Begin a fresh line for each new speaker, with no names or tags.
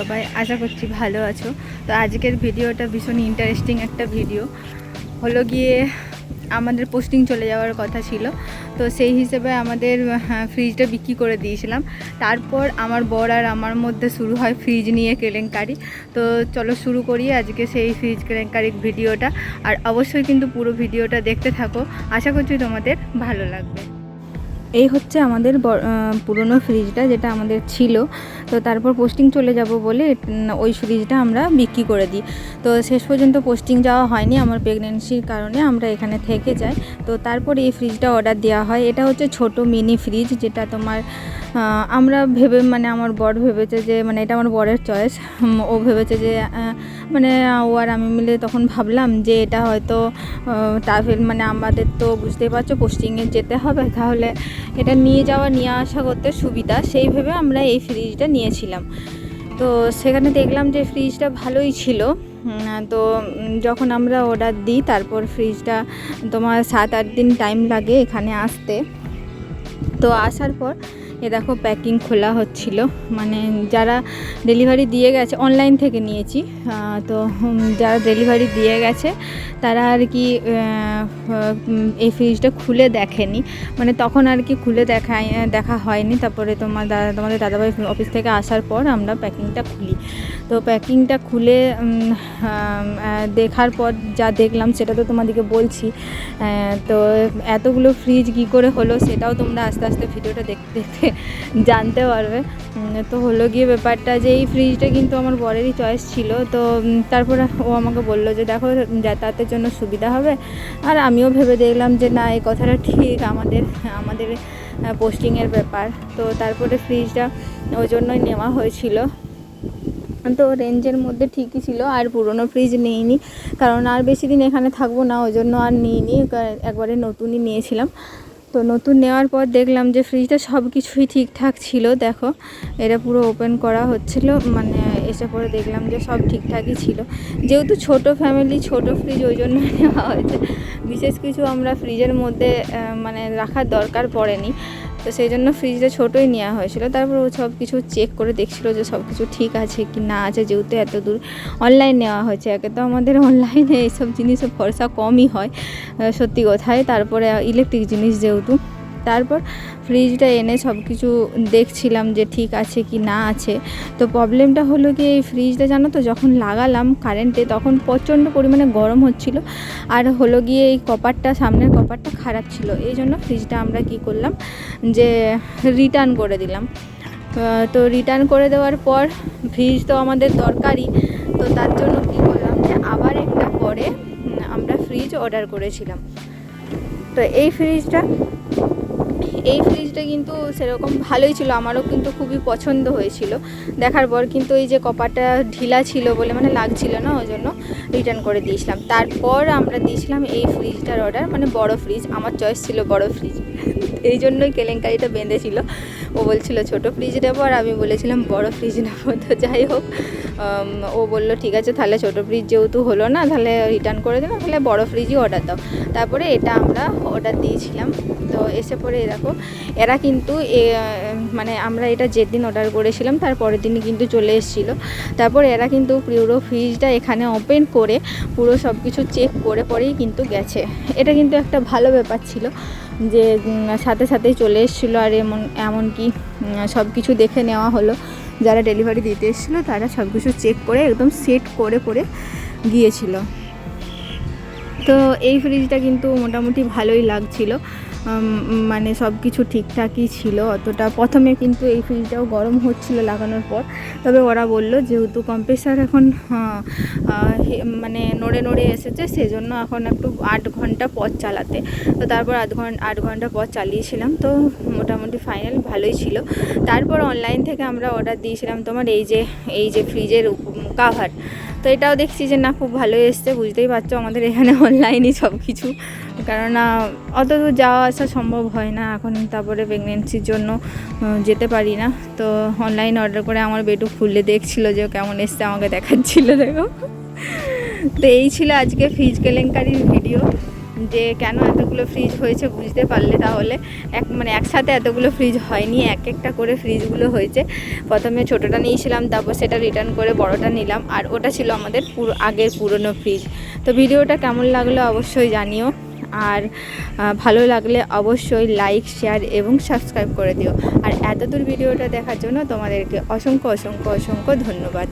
সবাই? আশা করছি ভালো আছো। তো আজকের ভিডিওটা ভীষণ ইন্টারেস্টিং একটা ভিডিও। হলো গিয়ে আমাদের পোস্টিং চলে যাওয়ার কথা ছিল, তো সেই হিসেবে আমাদের ফ্রিজটা বিক্রি করে দিয়েছিলাম। তারপর আমার বর আর আমার মধ্যে শুরু হয় ফ্রিজ নিয়ে কেলেঙ্কারি। তো চলো শুরু করি আজকে সেই ফ্রিজ কেলেঙ্কারির ভিডিওটা। আর অবশ্যই কিন্তু পুরো ভিডিওটা দেখতে থাকো, আশা করছি তোমাদের ভালো লাগবে। এই হচ্ছে আমাদের পুরনো ফ্রিজটা, যেটা আমাদের ছিল। তো তারপর পোস্টিং চলে যাব বলে ওই ফ্রিজটা আমরা বিক্রি করে দিই। তো শেষ পর্যন্ত পোস্টিং যাওয়া হয়নি, আমার প্রেগনেন্সির কারণে আমরা এখানে থেকে যাই। তো তারপর এই ফ্রিজটা অর্ডার দেওয়া হয়। এটা হচ্ছে ছোট মিনি ফ্রিজ, যেটা তোমার আমরা আমার বর ভেবেছে যে এটা আমার বরের চয়েস। ও ভেবেছে যে ও আর আমি মিলে তখন ভাবলাম যে এটা হয়তো ট্রাভেল আমাদের তো বুঝতেই পারছো পোস্টিংয়ে যেতে হবে, তাহলে এটা নিয়ে আসা করতে সুবিধা, সেই ভেবে আমরা এই ফ্রিজটা নিয়েছিলাম। তো সেখানে দেখলাম যে ফ্রিজটা ভালোই ছিল। তো যখন আমরা অর্ডার দিই, তারপর ফ্রিজটা তোমার 7-8 দিন টাইম লাগে এখানে আসতে। তো আসার পর দেখো প্যাকিং খোলা হচ্ছিল, যারা ডেলিভারি দিয়ে গেছে, অনলাইন থেকে নিয়েছি। তো যারা ডেলিভারি দিয়ে গেছে তারা আর কি এই ফ্রিজটা খুলে দেখেনি, তখন আর কি খুলে দেখা হয়নি। তারপরে তোমাদের দাদাভাই অফিস থেকে আসার পর আমরা প্যাকিংটা খুলি। তো প্যাকিংটা খুলে দেখার পর যা দেখলাম সেটা তো তোমাদেরকে বলছি। তো এতগুলো ফ্রিজ কী করে হলো সেটাও তোমরা আস্তে আস্তে ভিডিওটা দেখতে দেখতে জানতে পারবে। তো হলো গিয়ে ব্যাপারটা যে এই ফ্রিজটা কিন্তু আমার বরেরই চয়েস ছিল। তো তারপরে ও আমাকে বললো যে দেখো যাতায়াতের জন্য সুবিধা হবে। আর আমিও ভেবে দেখলাম যে না, এই কথাটা ঠিক, আমাদের পোস্টিংয়ের ব্যাপার। তো তারপরে ফ্রিজটা ওই জন্যই নেওয়া হয়েছিল। তো রেঞ্জের মধ্যে ঠিকই ছিল, আর পুরনো ফ্রিজ নিইনি, কারণ আর বেশি দিন এখানে থাকবো না, ওই জন্য আর নিইনি, একবারে নতুনই নিয়েছিলাম। তো নতুন নেওয়ার পর দেখলাম যে ফ্রিজটা সব কিছুই ঠিকঠাক ছিল। দেখো এটা পুরো ওপেন করা হচ্ছিল, এসে পরে দেখলাম যে সব ঠিকঠাকই ছিল। যেহেতু ছোট ফ্যামিলি, ছোট ফ্রিজ, ওই জন্য নেওয়া হয়েছে। বিশেষ কিছু আমরা ফ্রিজের মধ্যে রাখার দরকার পড়েনি, তো সেই জন্য ফ্রিজটা ছোটোই নেওয়া হয়েছিল। তারপর ও সব কিছু চেক করে দেখছিল যে সব কিছু ঠিক আছে কি না আছে, যেহেতু এত দূর অনলাইন নেওয়া হয়েছে। একে তো আমাদের অনলাইনে এইসব জিনিসে ভরসা কমই হয় সত্যি কথায়, তারপরে ইলেকট্রিক জিনিস যেহেতু। তারপর ফ্রিজটা এনে সব কিছু দেখছিলাম যে ঠিক আছে কি না আছে। তো প্রবলেমটা হলো কি, এই ফ্রিজটা জানো তো যখন লাগালাম কারেন্টে, তখন প্রচণ্ড পরিমাণে গরম হচ্ছিল। আর হলো গিয়ে এই সামনের কপারটা খারাপ ছিল। এই জন্য ফ্রিজটা আমরা কি করলাম যে রিটার্ন করে দিলাম। তো রিটার্ন করে দেওয়ার পর ফ্রিজ তো আমাদের দরকারই, তো তার জন্য কি করলাম যে আবার একটা পরে আমরা ফ্রিজ অর্ডার করেছিলাম। তো এই ফ্রিজটা কিন্তু সেরকম ভালোই ছিল, আমারও কিন্তু খুবই পছন্দ হয়েছিল দেখার পর। কিন্তু এই যে কপারটা ঢিলা ছিল বলে লাগছিল না, ওই জন্য রিটার্ন করে দিয়েছিলাম। তারপর আমরা দিয়েছিলাম এই ফ্রিজটার অর্ডার, বড় ফ্রিজ, আমার চয়েস ছিল বড় ফ্রিজ, এই জন্যই কেলেঙ্কারিটা বেঁধেছিল। ও বলছিল ছোট ফ্রিজ নেবো, আর আমি বলেছিলাম বড় ফ্রিজ নেবো। তো যাই হোক, ও বললো ঠিক আছে, তাহলে ছোটো ফ্রিজ যেহেতু হলো না, তাহলে রিটার্ন করে দিলাম, তাহলে বড় ফ্রিজই অর্ডার দাও। তারপরে এটা আমরা অর্ডার দিয়েছিলাম। তো এসে পরে দেখো এরা কিন্তু আমরা এটা যেদিন অর্ডার করেছিলাম তার পরের দিনই কিন্তু চলে এসেছিলো। তারপর এরা কিন্তু পুরো ফ্রিজটা এখানে ওপেন করে পুরো সব কিছু চেক করে পরেই কিন্তু গেছে। এটা কিন্তু একটা ভালো ব্যাপার ছিল যে সাথে সাথেই চলে এসেছিলো। আর এমনকি সব কিছু দেখে নেওয়া হলো, যারা ডেলিভারি দিতে এসেছিলো তারা সব কিছু চেক করে একদম সেট করে পরে গিয়েছিল। তো এই ফ্রিজটা কিন্তু মোটামুটি ভালোই লাগছিল, সব কিছু ঠিকঠাকই ছিল। অতটা প্রথমে কিন্তু এই ফ্রিজটাও গরম হচ্ছিল লাগানোর পর, তবে ওরা বললো যেহেতু কম্প্রেসার এখন নড়ে নড়ে এসেছে, সেজন্য এখন একটু 8 ঘন্টা পর চালাতে। তো তারপর 8 ঘন্টা পর চালিয়েছিলাম, তো মোটামুটি ফাইনাল ভালোই ছিল। তারপর অনলাইন থেকে আমরা অর্ডার দিয়েছিলাম তোমার এই যে ফ্রিজের কাভার। তো এটাও দেখছি যে না, খুব ভালো এসছে। বুঝতেই পারছো আমাদের এখানে অনলাইনই সব কিছু, কেননা অত দূর যাওয়া আসা সম্ভব হয় না এখন, তারপরে প্রেগনেন্সির জন্য যেতে পারি না। তো অনলাইন অর্ডার করে আমার বেটু খুললে দেখছিল যে কেমন এসছে, আমাকে দেখাচ্ছিল। দেখো, তো এই ছিল আজকে ফ্রিজ কেলেঙ্কারির ভিডিও। যে কেন এতগুলো ফ্রিজ হয়েছে বুঝতে পারলে তাহলে। একসাথে এতগুলো ফ্রিজ হয়নি, এক একটা করে ফ্রিজগুলো হয়েছে। প্রথমে ছোটোটা নিয়েছিলাম, তারপর সেটা রিটার্ন করে বড়টা নিলাম, আর ওটা ছিল আমাদের আগের পুরনো ফ্রিজ। তো ভিডিওটা কেমন লাগলো অবশ্যই জানিও, আর ভালো লাগলে অবশ্যই লাইক, শেয়ার এবং সাবস্ক্রাইব করে দিও। আর এতদূর ভিডিওটা দেখার জন্য তোমাদেরকে অসংখ্য অসংখ্য অসংখ্য ধন্যবাদ।